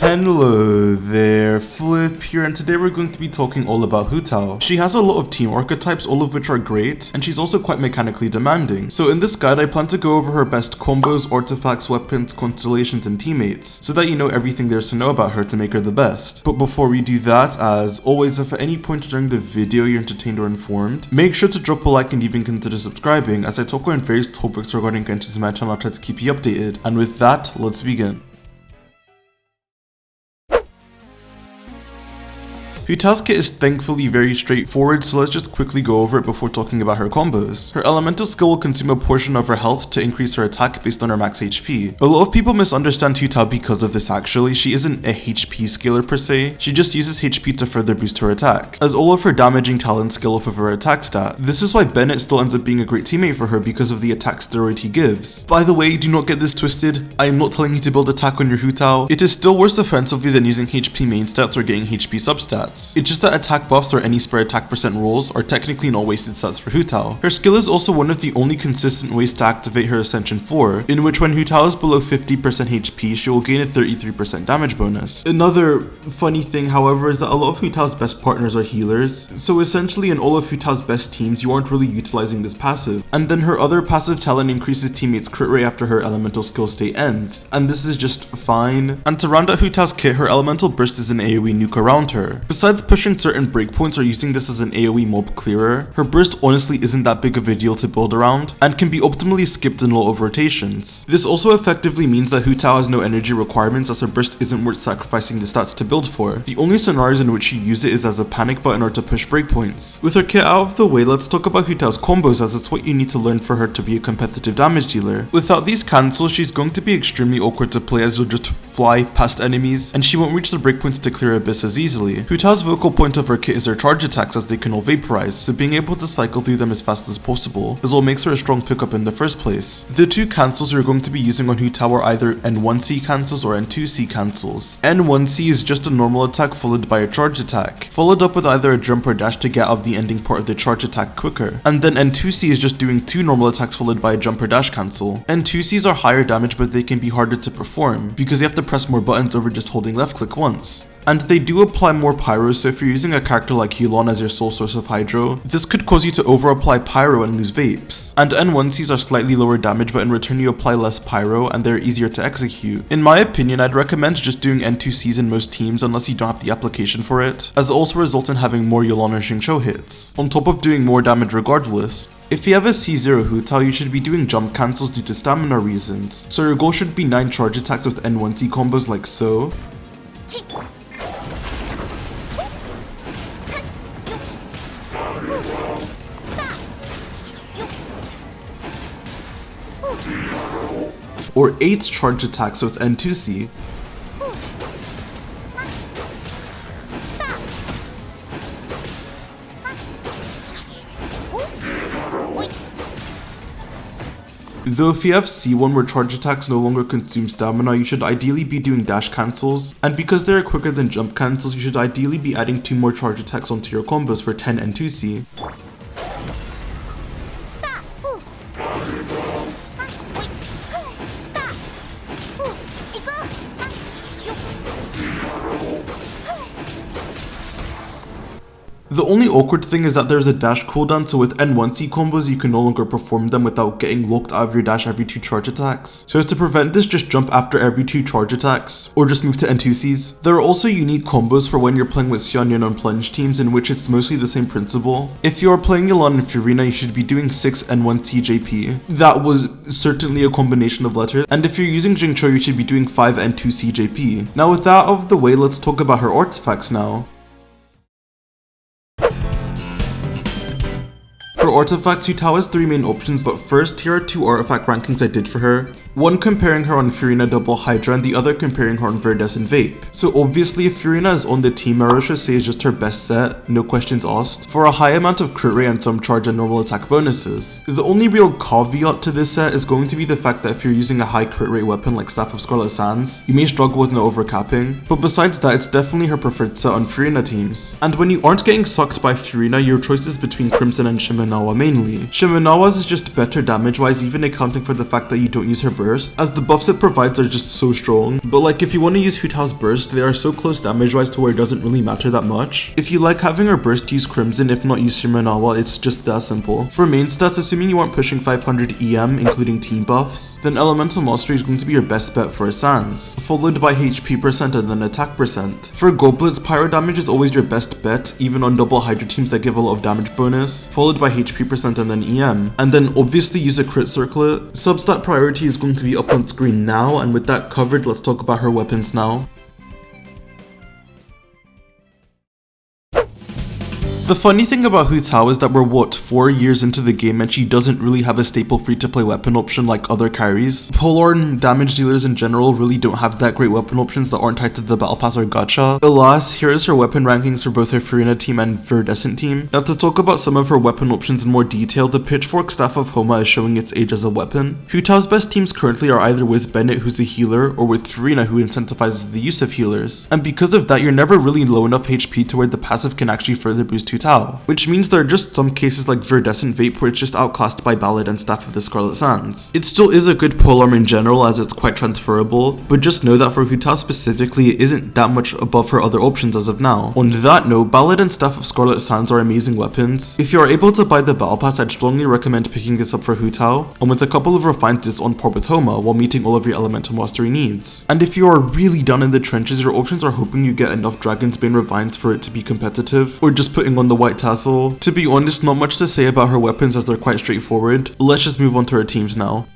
Hello there, Flip here, and today we're going to be talking all about TAO. She has a lot of team archetypes, all of which are great, and she's also quite mechanically demanding. So in this guide, I plan to go over her best combos, artifacts, weapons, constellations, and teammates, so that you know everything there's to know about her to make her the best. But before we do that, as always, if at any point during the video you're entertained or informed, make sure to drop a like and even consider subscribing, as I talk on various topics regarding Genshin in my channel. I'll try to keep you updated. And with that, let's begin. TAO's kit is thankfully very straightforward, so let's just quickly go over it before talking about her combos. Her elemental skill will consume a portion of her health to increase her attack based on her max HP. A lot of people misunderstand TAO because of this actually. She isn't a HP scaler per se, she just uses HP to further boost her attack, as all of her damaging talents scale off of her attack stat. This is why Bennett still ends up being a great teammate for her because of the attack steroid he gives. By the way, do not get this twisted, I am not telling you to build attack on your TAO. It is still worse offensively than using HP main stats or getting HP substats. It's just that attack buffs or any spare attack percent rolls are technically not wasted stats for TAO. Her skill is also one of the only consistent ways to activate her Ascension 4, in which when TAO is below 50% HP, she will gain a 33% damage bonus. Another funny thing, however, is that a lot of TAO's best partners are healers, so essentially in all of TAO's best teams, you aren't really utilizing this passive. And then her other passive talent increases teammates' crit rate after her elemental skill state ends, and this is just fine. And to round out TAO's kit, her elemental burst is an AoE nuke around her. Besides pushing certain breakpoints or using this as an AoE mob clearer, her burst honestly isn't that big of a deal to build around, and can be optimally skipped in a lot of rotations. This also effectively means that TAO has no energy requirements, as her burst isn't worth sacrificing the stats to build for. The only scenarios in which you use it is as a panic button or to push breakpoints. With her kit out of the way, let's talk about TAO's combos, as it's what you need to learn for her to be a competitive damage dealer. Without these cancels, she's going to be extremely awkward to play, as you'll just fly past enemies, and she won't reach the breakpoints to clear Abyss as easily. TAO's focal point of her kit is her charge attacks, as they can all vaporize, so being able to cycle through them as fast as possible is what makes her a strong pickup in the first place. The two cancels you're going to be using on TAO are either N1C cancels or N2C cancels. N1C is just a normal attack followed by a charge attack, followed up with either a jump or dash to get out of the ending part of the charge attack quicker. And then N2C is just doing two normal attacks followed by a jump or dash cancel. N2Cs are higher damage, but they can be harder to perform, because you have to press more buttons over just holding left click once. And they do apply more pyro, so if you're using a character like Hulon as your sole source of hydro, this could cause you to over apply pyro and lose vapes. And N1Cs are slightly lower damage, but in return you apply less pyro and they're easier to execute. In my opinion, I'd recommend just doing N2Cs in most teams unless you don't have the application for it, as it also results in having more Hulon or Xingqiu hits, on top of doing more damage regardless. If you have a C0 TAO, you should be doing jump cancels due to stamina reasons, so your goal should be 9 charge attacks with N1C combos like so. Or 8 charge attacks with N2C. Though if you have C1 where charge attacks no longer consume stamina, you should ideally be doing dash cancels, and because they are quicker than jump cancels, you should ideally be adding 2 more charge attacks onto your combos for 10 N2C. The only awkward thing is that there's a dash cooldown, so with N1C combos you can no longer perform them without getting locked out of your dash every 2 charge attacks. So to prevent this, just jump after every 2 charge attacks, or just move to N2Cs. There are also unique combos for when you're playing with Xianyan on plunge teams, in which it's mostly the same principle. If you are playing Yelan and Furina, you should be doing 6 N1C JP. That was certainly a combination of letters. And if you're using Xingqiu, you should be doing 5 N2C JP. Now with that out of the way, let's talk about her artifacts now. For artifacts, TAO has 3 main options, but first, here are 2 artifact rankings I did for her. One comparing her on Furina Double Hydra and the other comparing her on Verdescent Vape. So obviously if Furina is on the team, I should say is just her best set, no questions asked, for a high amount of crit rate and some charge and normal attack bonuses. The only real caveat to this set is going to be the fact that if you're using a high crit rate weapon like Staff of Scarlet Sands, you may struggle with no overcapping, but besides that, it's definitely her preferred set on Furina teams. And when you aren't getting sucked by Furina, your choice is between Crimson and Shimenawa mainly. Shimenawa's is just better damage wise, even accounting for the fact that you don't use her burst burst, as the buffs it provides are just so strong. But like if you want to use Hu Tao's burst, they are so close damage wise to where it doesn't really matter that much. If you like having her burst, use Crimson, if not use Shimenawa, it's just that simple. For main stats, assuming you aren't pushing 500 EM including team buffs, then Elemental Mastery is going to be your best bet for a Sans, followed by HP percent and then attack percent. For Goblets, Pyro damage is always your best bet, even on double Hydra teams that give a lot of damage bonus, followed by HP percent and then EM. And then obviously use a crit circlet. Substat priority is going to be up on screen now, and with that covered, let's talk about her weapons now. The funny thing about Hu Tao is that we're 4 years into the game and she doesn't really have a staple free-to-play weapon option like other carries. Polar and damage dealers in general really don't have that great weapon options that aren't tied to the battle pass or gacha. Alas, here is her weapon rankings for both her Furina team and Viridescent team. Now to talk about some of her weapon options in more detail, the Pitchfork Staff of Homa is showing its age as a weapon. Hu Tao's best teams currently are either with Bennett, who's a healer, or with Furina, who incentivizes the use of healers. And because of that, you're never really low enough HP to where the passive can actually further boost Hu Tao, which means there are just some cases like Viridescent Vape where it's just outclassed by Ballad and Staff of the Scarlet Sands. It still is a good polearm in general as it's quite transferable, but just know that for Hu Tao specifically it isn't that much above her other options as of now. On that note, Ballad and Staff of Scarlet Sands are amazing weapons. If you are able to buy the Battle Pass, I'd strongly recommend picking this up for Hu Tao, and with a couple of refines it's on par with Homa while meeting all of your elemental mastery needs. And if you are really down in the trenches, your options are hoping you get enough Dragon's Bane refines for it to be competitive, or just putting on the white tassel. To be honest, not much to say about her weapons as they're quite straightforward. Let's just move on to her teams now.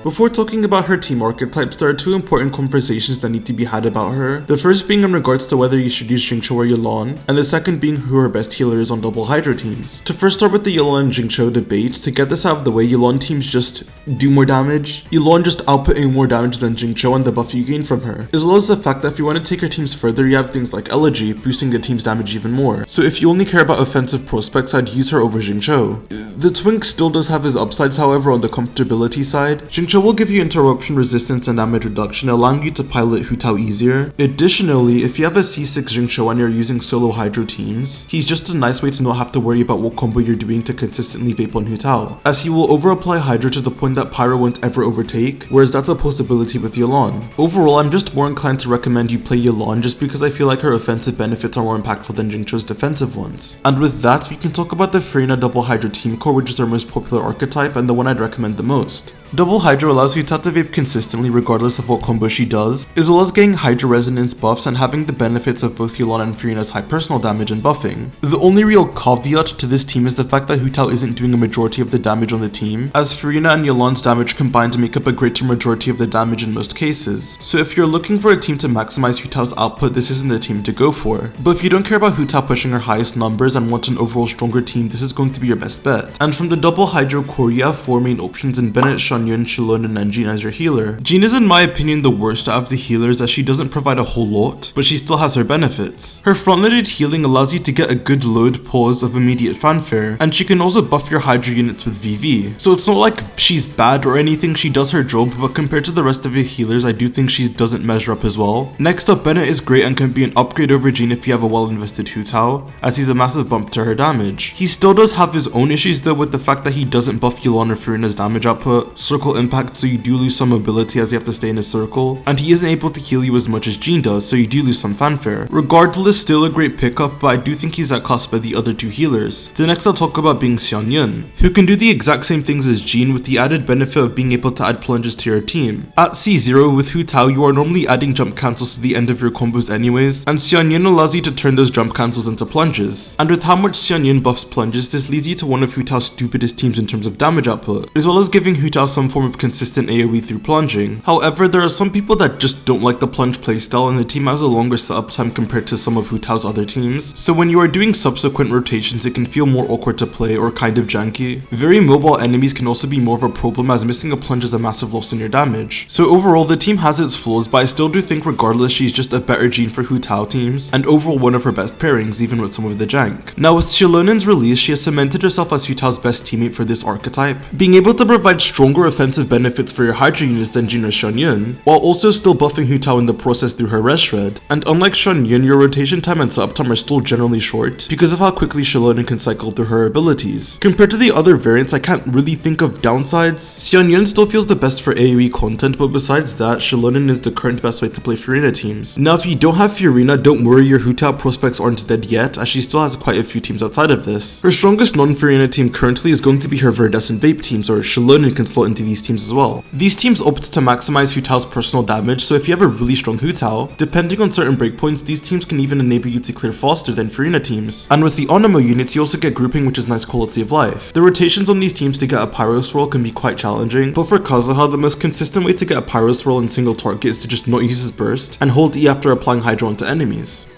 Before talking about her team archetypes, there are two important conversations that need to be had about her. The first being in regards to whether you should use Jingqiu or Yelan, and the second being who her best healer is on double Hydra teams. To first start with the Yelan and Jingqiu debate, to get this out of the way, Yelan teams just do more damage. Yelan just outputting more damage than Jingqiu and the buff you gain from her, as well as the fact that if you want to take her teams further, you have things like Elegy, boosting the team's damage even more. So if you only care about offensive prospects, I'd use her over Jingqiu. The Twink still does have his upsides, however, on the comfortability side. Jingqiu will give you interruption resistance and damage reduction, allowing you to pilot Hu Tao easier. Additionally, if you have a C6 Jingqiu and you're using solo Hydro teams, he's just a nice way to not have to worry about what combo you're doing to consistently vape on Hu Tao, as he will over-apply Hydro to the point that Pyro won't ever overtake, whereas that's a possibility with Yelan. Overall, I'm just more inclined to recommend you play Yelan just because I feel like her offensive benefits are more impactful than Jingqiu's defensive ones. And with that, we can talk about the Furina double Hydro team core, which is our most popular archetype and the one I'd recommend the most. Double Hydra allows Hu Tao to vape consistently regardless of what combo she does, as well as getting Hydra resonance buffs and having the benefits of both Yelan and Furina's high personal damage and buffing. The only real caveat to this team is the fact that Hu Tao isn't doing a majority of the damage on the team, as Furina and Yelan's damage combined make up a greater majority of the damage in most cases. So if you're looking for a team to maximize Hu Tao's output, this isn't the team to go for. But if you don't care about Hu Tao pushing her highest numbers and want an overall stronger team, this is going to be your best bet. And from the double Hydro core, you have 4 main options in Bennett, Shanyun, Shilun, and Jean as your healer. Jean is in my opinion the worst out of the healers as she doesn't provide a whole lot, but she still has her benefits. Her front-loaded healing allows you to get a good load pause of immediate fanfare, and she can also buff your Hydra units with VV. So it's not like she's bad or anything, she does her job, but compared to the rest of your healers, I do think she doesn't measure up as well. Next up, Bennett is great and can be an upgrade over Jean if you have a well-invested Hu Tao, as he's a massive bump to her damage. He still does have his own issues though with the fact that he doesn't buff Yelan or Furina's damage output, circle impact, so you do lose some mobility as you have to stay in a circle, and he isn't able to heal you as much as Jean does, so you do lose some fanfare. Regardless, still a great pickup, but I do think he's outclassed by the other two healers. The next I'll talk about being Xianyun, who can do the exact same things as Jean with the added benefit of being able to add plunges to your team. At C0 with Hu Tao, you are normally adding jump cancels to the end of your combos anyways, and Xianyun allows you to turn those jump cancels into plunges. And with how much Xianyun buffs plunges, this leads you to one of Hu Tao's stupidest teams in terms of damage output, as well as giving Hu Tao some form of consistent AoE through plunging. However, there are some people that just don't like the plunge playstyle, and the team has a longer setup time compared to some of Hu Tao's other teams, so when you are doing subsequent rotations it can feel more awkward to play or kind of janky. Very mobile enemies can also be more of a problem as missing a plunge is a massive loss in your damage. So overall the team has its flaws, but I still do think regardless she's just a better Jean for Hu Tao teams, and overall one of her best pairings even with some of the jank. Now with Shilonen's release, she has cemented herself as Hu Tao's best teammate for this archetype, being able to provide stronger fewer offensive benefits for your Hydra units than Jin or Xianyun, while also still buffing Hu Tao in the process through her Res Shred. And unlike Xianyun, your rotation time and setup time are still generally short because of how quickly Xianyun can cycle through her abilities. Compared to the other variants, I can't really think of downsides. Xianyun still feels the best for AoE content, but besides that, Xianyun is the current best way to play Furina teams. Now if you don't have Furina, don't worry, your Hu Tao prospects aren't dead yet, as she still has quite a few teams outside of this. Her strongest non-Furina team currently is going to be her Verdescent Vape teams, or Xianyun can slot into these teams as well. These teams opt to maximize Hu Tao's personal damage, so if you have a really strong Hu Tao, depending on certain breakpoints, these teams can even enable you to clear faster than Furina teams. And with the Onimo units, you also get grouping, which is nice quality of life. The rotations on these teams to get a Pyro Swirl can be quite challenging, but for Kazuha, the most consistent way to get a Pyro Swirl in single target is to just not use his burst, and hold E after applying Hydro onto enemies.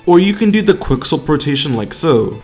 Or you can do the quick swap rotation like so.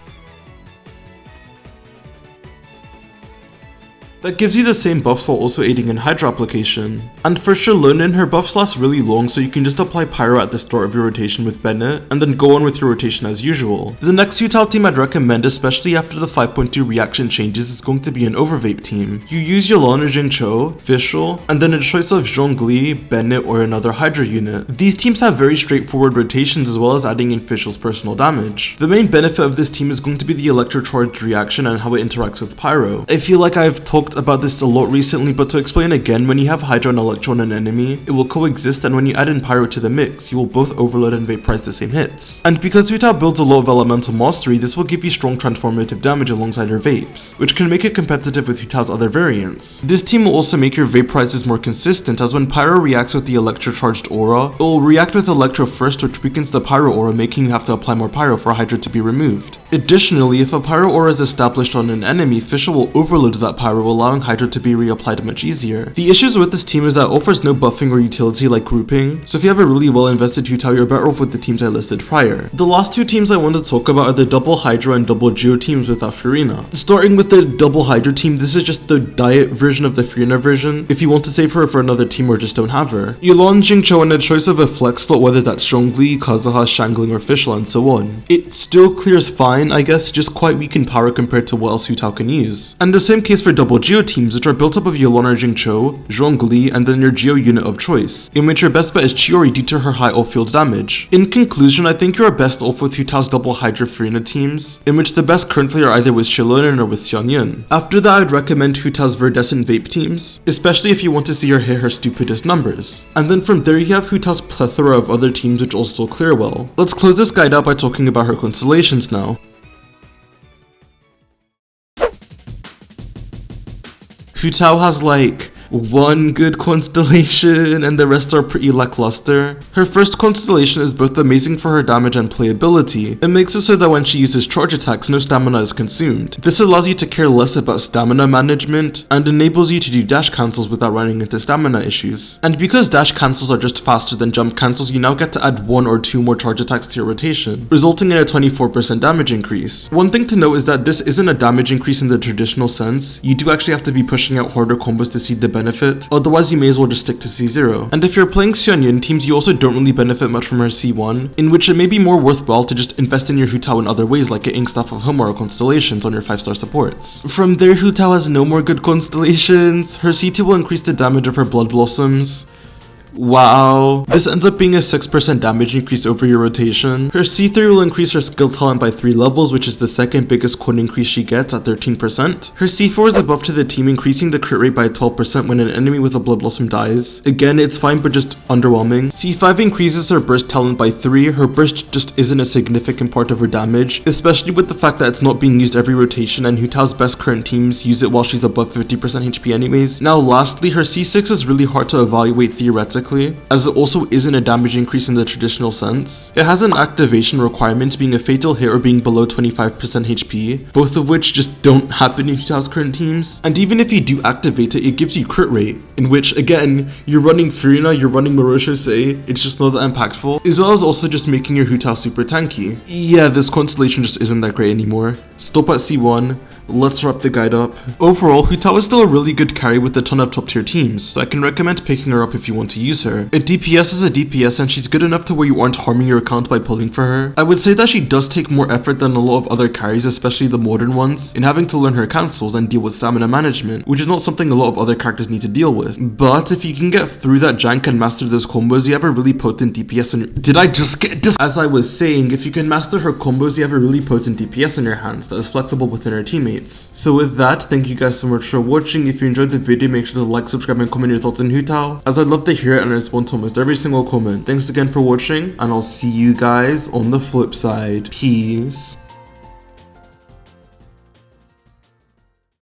That gives you the same buffs while also aiding in Hydra application. And for Xianyun, her buffs last really long, so you can just apply Pyro at the start of your rotation with Bennett, and then go on with your rotation as usual. The next Hu Tao team I'd recommend, especially after the 5.2 reaction changes, is going to be an Overvape team. You use Yelan or Jingcho, Fischl, and then a choice of Zhongli, Bennett, or another Hydra unit. These teams have very straightforward rotations as well as adding in Fischl's personal damage. The main benefit of this team is going to be the electrocharged reaction and how it interacts with Pyro. I feel like I've talked about this a lot recently, but to explain again, when you have Hydra and Electro on an enemy, it will coexist, and when you add in Pyro to the mix, you will both overload and vaporize the same hits. And because Hu Tao builds a lot of elemental mastery, this will give you strong transformative damage alongside her vapes, which can make it competitive with Hu Tao's other variants. This team will also make your vaporizes more consistent, as when Pyro reacts with the electro-charged aura, it will react with Electro first, which weakens the Pyro aura, making you have to apply more Pyro for Hydra to be removed. Additionally, if a Pyro aura is established on an enemy, Fischl will overload that Pyro, allowing Hydra to be reapplied much easier. The issues with this team is that it offers no buffing or utility like grouping, so if you have a really well invested Hu Tao, you're better off with the teams I listed prior. The last two teams I want to talk about are the double Hydra and double Geo teams without Furina. Starting with the double Hydra team, this is just the diet version of the Furina version, if you want to save her for another team or just don't have her. Yelan, Jingcho, and a choice of a flex slot, whether that's Zhongli, Kazuha, Shangling, or Fischl, and so on. It still clears fine, I guess, just quite weak in power compared to what else Hu Tao can use. And the same case for double Geo teams, which are built up of Yelan or Jingcho, Zhongli, and then your Geo unit of choice, in which your best bet is Chiori due to her high off-field damage. In conclusion, I think you're best off with Hu Tao's double Hydra Furina teams, in which the best currently are either with Xianyun or with Xianyun. After that, I'd recommend Hu Tao's Verdescent Vape teams, especially if you want to see her hit her stupidest numbers. And then from there, you have Hu Tao's plethora of other teams which also clear well. Let's close this guide out by talking about her constellations now. Hu Tao has like one good constellation and the rest are pretty lackluster. Her first constellation is both amazing for her damage and playability. It makes it so that when she uses charge attacks, no stamina is consumed. This allows you to care less about stamina management and enables you to do dash cancels without running into stamina issues. And because dash cancels are just faster than jump cancels, you now get to add 1 or 2 more charge attacks to your rotation, resulting in a 24% damage increase. One thing to note is that this isn't a damage increase in the traditional sense. You do actually have to be pushing out harder combos to see the benefit, otherwise you may as well just stick to C0. And if you're playing Xianyun teams, you also don't really benefit much from her C1, in which it may be more worthwhile to just invest in your Hu Tao in other ways, like getting stuff of Homura Constellations on your 5-star supports. From there, Hu Tao has no more good constellations. Her C2 will increase the damage of her Blood Blossoms. Wow. This ends up being a 6% damage increase over your rotation. Her C3 will increase her skill talent by 3 levels, which is the second biggest quote increase she gets at 13%. Her C4 is a buff to the team, increasing the crit rate by 12% when an enemy with a Blood Blossom dies. Again, it's fine, but just underwhelming. C5 increases her burst talent by 3. Her burst just isn't a significant part of her damage, especially with the fact that it's not being used every rotation, and Hu Tao's best current teams use it while she's above 50% HP anyways. Now lastly, her C6 is really hard to evaluate theoretically, as it also isn't a damage increase in the traditional sense. It has an activation requirement, being a fatal hit or being below 25% HP, both of which just don't happen in Hu Tao's current teams. And even if you do activate it, it gives you crit rate, in which again, you're running Furina, you're running Moroshosei, it's just not that impactful, as well as also just making your Hu Tao super tanky. Yeah, this constellation just isn't that great anymore. Stop at C1, let's wrap the guide up. Overall, Hu Tao is still a really good carry with a ton of top tier teams, so I can recommend picking her up if you want to use her. A DPS is a DPS and she's good enough to where you aren't harming your account by pulling for her. I would say that she does take more effort than a lot of other carries, especially the modern ones, in having to learn her councils and deal with stamina management, which is not something a lot of other characters need to deal with. But if you can get through that jank and master those combos, you have a really potent DPS on your— Did I just get this? As I was saying, if you can master her combos, you have a really potent DPS in your hands that is flexible within her teammates. So with that, thank you guys so much for watching. If you enjoyed the video, make sure to like, subscribe, and comment your thoughts on Hu Tao, as I'd love to hear it and respond to almost every single comment. Thanks again for watching, and I'll see you guys on the flip side. Peace.